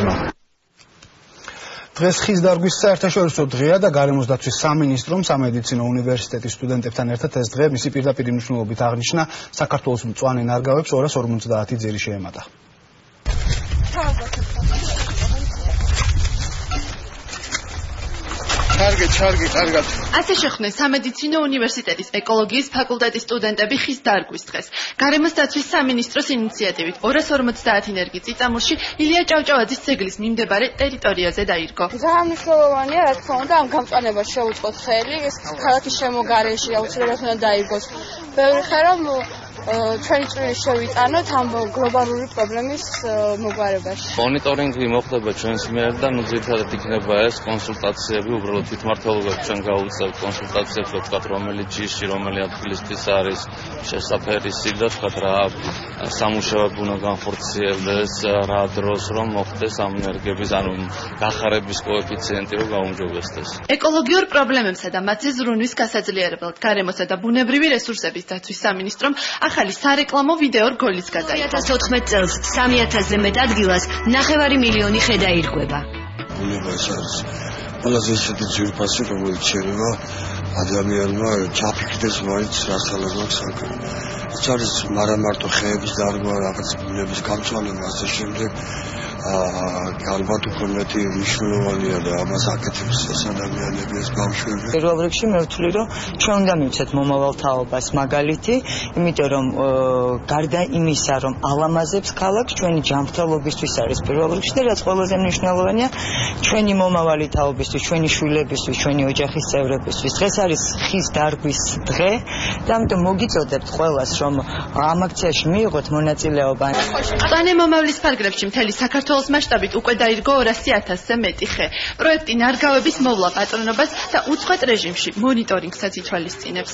გულმა. დღეს ხის დარგვის საერთაშორისო დღეა და გარემოს დაცვის სამინისტრომ სამედიცინო უნივერსიტეტის სტუდენტებთან ერთად ეს დღე მისი პირდაპირ მნიშვნელობით აღნიშნა. საქართველოს მწვანე ნარგავებს 250 ძირი შეემატა. კარგად. ასე შეხვდნენ სამედიცინო უნივერსიტეტის ეკოლოგიის ფაკულტეტის სტუდენტები ხის დარგვის დღეს. გარემოს დაცვის სამინისტროს ინიციატივით 250 ენერგი წიწამურში ილია ჭავჭავაძის ძეგლის მიმდებარე ტერიტორიაზე დაირგო. ძალიან მნიშვნელოვანია, რა თქმა უნდა, ამ გამწვანებას შეუწყოთ ხელი, ეს ქალაქის შემოგარენში აუცილებლად უნდა დაირგოს. ბევრი ხე რომ ჩვენი წვლილი შევიტანოთ ამ გლობალური პრობლემის მოგვარებაში. მონიტორინგი მოხდება ჩვენს მიერ და ძირითადად იქნება ეს კონსულტაციები, უბრალოდ თვითმმართველობებს ჩვენ გავუწევთ კონსულტაციებს, ვთქვათ, რომელი ჯიში, რომელი ადგილისთვის არის შესაფერისი და ვთქვათ, რა სამუშაოები უნდა განხორციელდეს, რა დროს რომ მოხდეს ამ ენერგიების, ანუ გახარების კოეფიციენტი რომ გაუმჯობესდეს. ეკოლოგიურ პრობლემებსა და მათზე ზრუნვის გასაძლიერებლად გარემოსა და ბუნებრივი რესურსების დაცვის სამინისტრომ ახალი სარეკლამო ვიდეო რგოლის გადაიღო. 2014 წელს 3000-ზე მეტ ადგილას 9 მილიონი ხე დაირღვება. ბუნება ეს არის ყველაზე ისეთი ძვირფასი, რომელიც შეიძლება ადამიანმა ჩაფიქრდეს მაინც რასთან აქვს საქმე. ეს არის მარტო ხეების დარგვა, რაღაც ბუნების გამწვანება, ასე შემდეგ. ალბათ უფრო მეტი მნიშვნელოვანია და ამას აკეთებს ეს ადამიანები, ეს ბავშვები. პირველ რიგში მე ვთვლი, რომ ჩვენ უნდა მივცეთ მომავალ თაობას მაგალითი, იმიტომ რომ გარდა იმისა, რომ ალამაზებს ქალაქს, ჩვენი ჯანმრთელობისთვის არის პირველ რიგში და რაც ყველაზე მნიშვნელოვანია, ჩვენი მომავალი თაობისთვის, ჩვენი შვილებისთვის, ჩვენი ოჯახის წევრებისთვის. დღეს არის ხის დარგვის დღე და ამიტომ მოგიწოდებთ ყველას, რომ ამ აქციაში მიიღოთ მონაწილეობა. მწვანე მომავლის ფარგლებში მთელი საქართველოს მასშტაბით უკვე დაირგო 200,000-ზე მეტი ხე. პროექტი ნარგავების მოვლა პატრონობას და უწყვეტ რეჟიმში მონიტორინგსაც ითვალისწინებს.